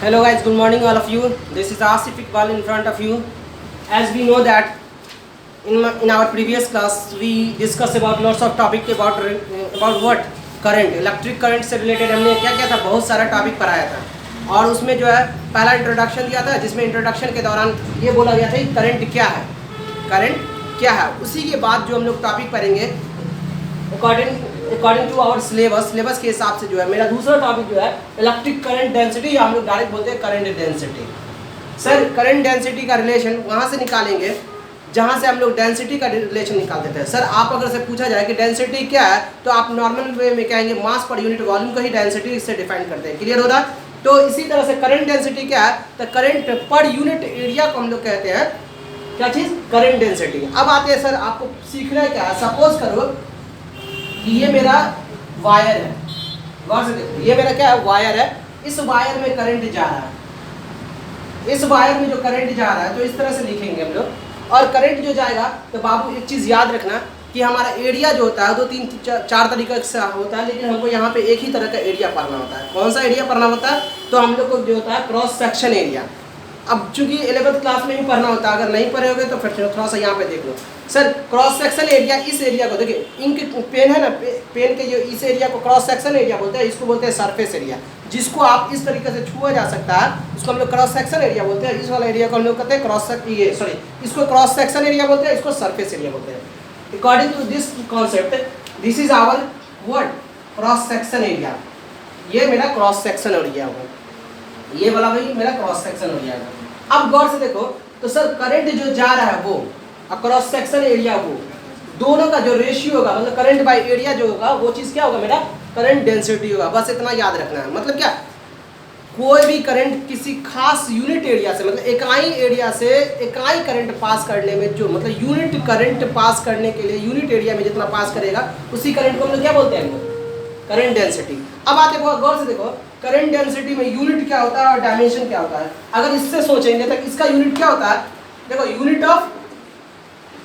Hello guys, good morning all of you. This is Asif Iqbal in front of you. As we know that in our previous class we discussed about lots of topic about what current, electric current से related हमने क्या किया था, बहुत सारा topic पढ़ाया था और उसमें जो है पहला इंट्रोडक्शन दिया था जिसमें इंट्रोडक्शन के दौरान ये बोला गया था कि करंट क्या है, करंट क्या है। उसी के बाद जो हम लोग टॉपिक पढ़ेंगे अकॉर्डिंग टू आवर सिलेबस के हिसाब से जो है मेरा दूसरा टॉपिक जो है इलेक्ट्रिक करंट डेंसिटी, या हम लोग डायरेक्ट बोलते हैं current density. Sir current density का रिलेशन वहाँ से निकालेंगे जहाँ से हम लोग डेंसिटी का रिलेशन निकाल देते हैं। सर आप अगर से पूछा जाए कि डेंसिटी क्या है तो आप नॉर्मल वे में कहेंगे मास पर यूनिट वॉल्यूम को ही डेंसिटी इससे डिफाइन करते हैं। क्लियर हो रहा? तो इसी तरह से करंट डेंसिटी क्या है तो करंट पर यूनिट एरिया को हम लोग कहते हैं क्या चीज़, करंट डेंसिटी। अब आते हैं सर आपको सीखना है क्या है। सपोज करो कि ये मेरा वायर है, गौर से देखो ये मेरा क्या है, वायर है। इस वायर में करंट जा रहा है, इस वायर में जो करंट जा रहा है तो इस तरह से लिखेंगे हम लोग। और करंट जो जाएगा तो बाबू एक चीज़ याद रखना कि हमारा एरिया जो होता है दो तीन चार तरीके से होता है, लेकिन हमको यहाँ पे एक ही तरह का एरिया पढ़ना होता है। कौन सा एरिया पढ़ना होता है तो हम लोग को जो होता है क्रॉस सेक्शन एरिया। अब चूंकि 11th क्लास में ही पढ़ना होता है, अगर नहीं पढ़े होगे तो फिर थोड़ा सा यहाँ पे देख लो। सर क्रॉस सेक्शन एरिया, इस एरिया को देखिए, इंक पेन है ना, पेन के जो इस एरिया को क्रॉस सेक्शन एरिया बोलते हैं, इसको बोलते हैं सरफेस एरिया। जिसको आप इस तरीके से छुआ जा सकता है उसको हम लोग क्रॉस सेक्शन एरिया बोलते हैं। इस वाला एरिया को हम लोग कहते हैं इसको क्रॉस सेक्शन एरिया बोलते हैं, इसको सरफेस एरिया बोलते हैं। According to this concept this is our word cross section area. ये मेरा क्रॉस सेक्शन एरिया होगा, ये वाला भाई मेरा क्रॉस सेक्शन एरिया है। अब गौर से देखो तो सर करंट जो जा रहा है वो और क्रॉस सेक्शन एरिया वो दोनों का जो रेशियो होगा, मतलब करंट बाय एरिया जो होगा वो चीज़ क्या होगा, मेरा करंट डेंसिटी होगा। बस इतना याद रखना है। मतलब क्या, कोई भी करंट किसी खास यूनिट एरिया से, मतलब इकाई एरिया से इकाई करंट पास करने में जो, मतलब यूनिट करंट पास करने के लिए यूनिट एरिया में जितना पास करेगा उसी करंट को हम लोग क्या बोलते हैं, करंट डेंसिटी। अब आते हैं गौर से देखो करंट डेंसिटी में यूनिट क्या होता है और डायमेंशन क्या होता है। अगर इससे सोचेंगे तो इसका यूनिट क्या होता है, देखो यूनिट ऑफ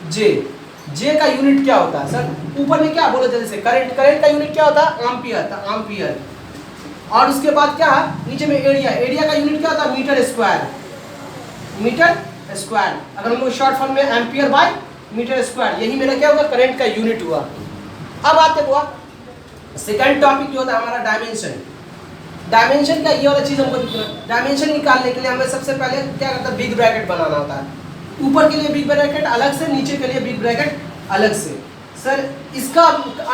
जे का यूनिट क्या होता है। सर ऊपर में क्या बोले जैसे करंट का यूनिट क्या होता है, एम्पियर, एम्पियर। और उसके बाद क्या है नीचे में एरिया का यूनिट क्या होता है, मीटर स्क्वायर, मीटर स्क्वायर। अगर हम लोग शॉर्ट फॉर्म में एम्पियर बाय मीटर स्क्वायर, यही मेरा क्या होगा, करंट का यूनिट हुआ। अब आते हुआ सेकंड टॉपिक जो होता है हमारा डायमेंशन। डायमेंशन का ये वाला चीज़ हमको दिखना, डायमेंशन निकालने के लिए हमें सबसे पहले क्या करता है, बिग ब्रैकेट बनाना होता है। ऊपर के लिए बिग ब्रैकेट अलग से, नीचे के लिए बिग ब्रैकेट अलग से। सर इसका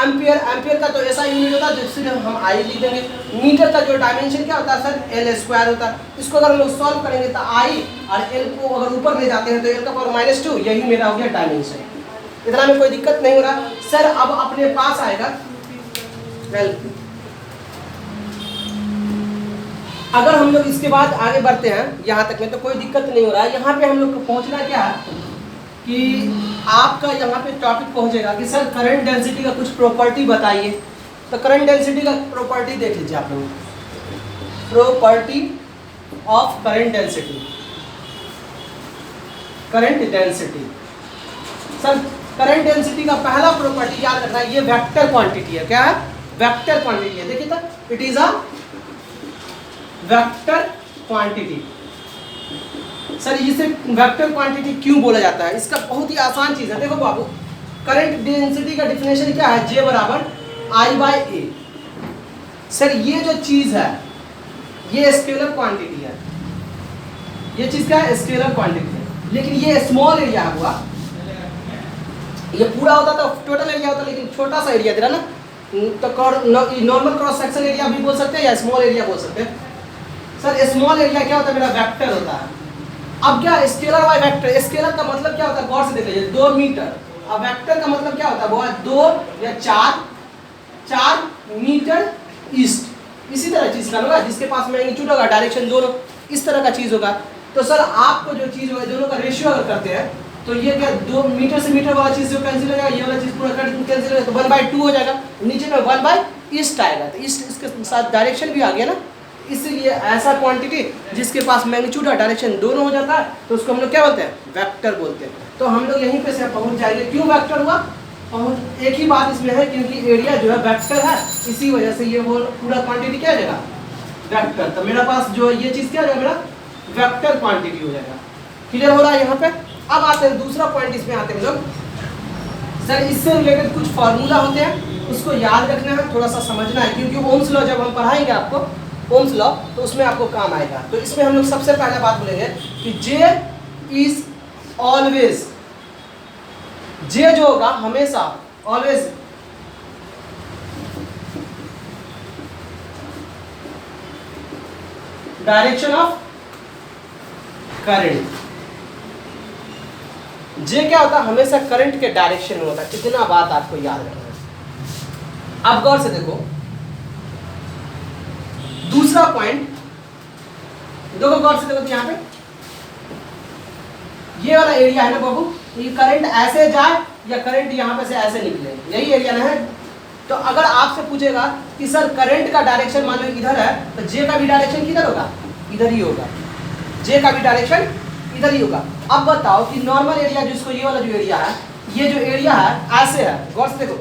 एम्पियर का तो ऐसा यूनिट होता है जिससे हम आई लिख देंगे। मीटर का जो डायमेंशन क्या होता है सर, एल स्क्वायर होता है। इसको अगर हम लोग सॉल्व करेंगे तो आई और एल को अगर ऊपर ले जाते हैं तो एल का पावर -2, यही मेरा हो गया डायमेंशन। इतना में कोई दिक्कत नहीं हो रहा। सर अब अपने पास आएगा हेल्प। अगर हम लोग इसके बाद आगे बढ़ते हैं यहाँ तक में तो कोई दिक्कत नहीं हो रहा है। यहाँ पे हम लोग को पहुँचना क्या है कि आपका यहाँ पे टॉपिक पहुँचेगा कि सर करंट डेंसिटी का कुछ प्रॉपर्टी बताइए। तो करंट डेंसिटी का प्रॉपर्टी देख लीजिए आप लोग, property of current density. Current density, sir current density का पहला प्रॉपर्टी याद रखना है, ये वेक्टर क्वांटिटी है। क्या है, वेक्टर क्वांटिटी है। देखिए तो it is a vector quantity. Sir इसे वेक्टर क्वांटिटी क्यों बोला जाता है, इसका बहुत ही आसान चीज़ है। देखो बाबू करंट डेंसिटी का डिफिनेशन क्या है, J बराबर I/A। सर ये जो चीज़ है ये स्केलर क्वांटिटी है, ये चीज़ क्या है, स्केलर क्वांटिटी है। लेकिन ये स्मॉल एरिया हुआ, ये पूरा होता तो टोटल एरिया होता, लेकिन छोटा सा एरिया दे रहा ना, तो नॉर्मल क्रॉस सेक्शन एरिया भी बोल सकते हैं या स्मॉल एरिया बोल सकते हैं। सर स्मॉल एरिया क्या होता है, मेरा वेक्टर होता है। अब क्या स्केलर बाय वेक्टर, स्केलर का मतलब क्या होता है, गौर से देख लीजिए, 2 मीटर। अब वेक्टर का मतलब क्या होता है, वो 2 या 4 मीटर ईस्ट। इसी तरह चीज़ का होगा, जिसके पास मैग्नीट्यूड होगा, डायरेक्शन दोनों इस तरह का चीज़ होगा। तो सर आपको जो चीज़ होगा, दोनों का रेशियो अगर करते हैं तो ये क्या 2 मीटर से मीटर वाला चीज़ जो कैंसिल हो जाएगा, ये वाला चीज़ पूरा कैंसिल हो जाएगा, तो 1/2 हो जाएगा। नीचे में 1/ईस्ट आएगा, तो ईस्ट इसके साथ डायरेक्शन भी आ गया ना। इसलिए ऐसा क्वांटिटी जिसके पास मैग्नीट्यूड और डायरेक्शन दोनों हो जाता है तो उसको हम लोग क्या बोलते हैं, वेक्टर बोलते हैं। तो हम लोग यहीं पे से पहुंच जाएंगे। क्यों वेक्टर हुआ, पहुंच एक ही बात इसमें है, क्योंकि एरिया जो है वेक्टर है, इसी वजह से ये वो पूरा क्वांटिटी क्या हो जाएगा, वेक्टर। तो मेरा पास जो ये चीज क्या हो जाएगा, मेरा वेक्टर क्वांटिटी हो जाएगा। क्लियर हो रहा है यहाँ पे। अब आते हैं दूसरा पॉइंट, इसमें आते हैं हम लोग। सर इससे रिलेटेड कुछ फार्मूला होते हैं, उसको याद रखना है, थोड़ा सा समझना है, क्योंकि ओम्स लॉ जब हम पढ़ाएंगे आपको ओम्स लॉ, तो उसमें आपको काम आएगा। तो इसमें हम लोग सबसे पहले बात बोलेंगे कि जे इज ऑलवेज, जे जो होगा हमेशा ऑलवेज डायरेक्शन ऑफ करंट। जे क्या होता है, हमेशा करंट के डायरेक्शन में होता है। इतना बात आपको याद रखना है। अब गौर से देखो दूसरा पॉइंट, देखो गौर से देखो, यहाँ पे ये वाला एरिया है ना बाबू, ये करंट ऐसे जाए या करंट यहाँ पे से ऐसे निकले, यही एरिया ना है। तो अगर आपसे पूछेगा कि सर करंट का डायरेक्शन मान लो इधर है, तो जे का भी डायरेक्शन किधर होगा, इधर ही होगा। जे का भी डायरेक्शन इधर ही होगा। अब बताओ कि नॉर्मल एरिया जिसको ये वाला जो एरिया है, ये जो एरिया है ऐसे है, गौर से देखो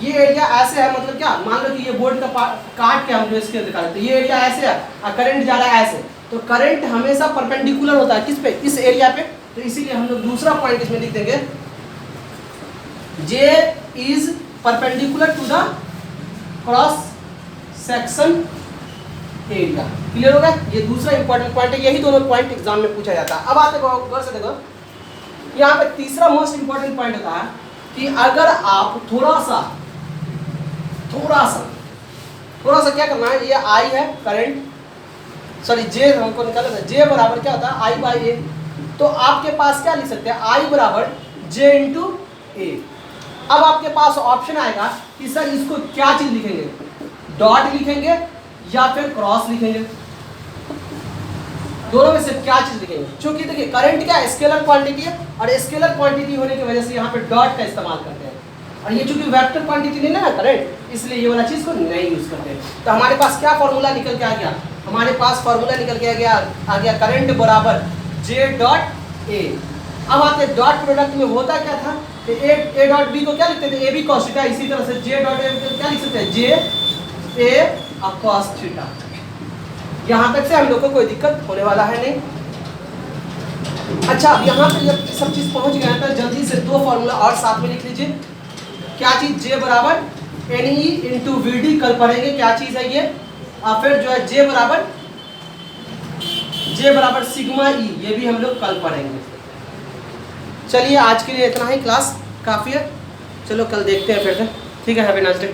ये एरिया ऐसे है, मतलब क्या, मान लो कि ये बोर्ड का काट के हम जो इसके दिखा देते, ये एरिया ऐसे है और करंट जा रहा है ऐसे, तो करंट हमेशा परपेंडिकुलर होता है किस पे, इस एरिया पे। तो इसीलिए हम लोग दूसरा पॉइंट इसमें लिख देंगे, J is perpendicular to the cross section area. Clear हो गया। ये दूसरा इंपॉर्टेंट पॉइंट है, यही दोनों पॉइंट एग्जाम में पूछा जाता है। अब आते गौर से देखो, यहाँ पे तीसरा मोस्ट इंपॉर्टेंट पॉइंट होता है कि अगर आप थोड़ा सा क्या करना है, ये आई है करंट, सॉरी जे हमको निकालना था, जे बराबर क्या होता है आई बाई ए। तो आपके पास क्या लिख सकते हैं, आई बराबर जे इंटू ए। अब आपके पास ऑप्शन आएगा कि सर इसको क्या चीज लिखेंगे, डॉट लिखेंगे या फिर क्रॉस लिखेंगे, दोनों में से क्या चीज लिखेंगे। क्योंकि देखिए करंट क्या स्केलर क्वांटिटी है, और स्केलर क्वांटिटी होने की वजह से यहाँ पे डॉट का इस्तेमाल करते हैं, और ये चूंकि वेक्टर क्वांटिटी नहीं ना करंट, इसलिए ये वाला चीज को नहीं यूज करते हैं। तो हमारे पास क्या फॉर्मूला निकल के आ गया, हमारे पास फॉर्मूला निकल के आ गया करंट बराबर जे डॉट ए। अब आते डॉट प्रोडक्ट में होता क्या था, ए डॉट बी को क्या लिखते थे, ए बी कॉस थीटा। इसी तरह से जे डॉट ए क्या लिख सकते हैं, जे ए कॉस थीटा। यहाँ तक से हम लोग को कोई दिक्कत होने वाला है नहीं। अच्छा, अब यहाँ पे जब सब चीज पहुंच गया है तो जल्दी से दो फॉर्मूला और साथ में लिख लीजिए। क्या चीज, जे बराबर N E into V D, कल पढ़ेंगे क्या चीज है ये। और फिर जो है जे बराबर सिग्मा ई, ये भी हम लोग कल पढ़ेंगे। चलिए आज के लिए इतना ही, क्लास काफी है, चलो कल देखते हैं फिर से। ठीक है, हैव ए नाइस डे।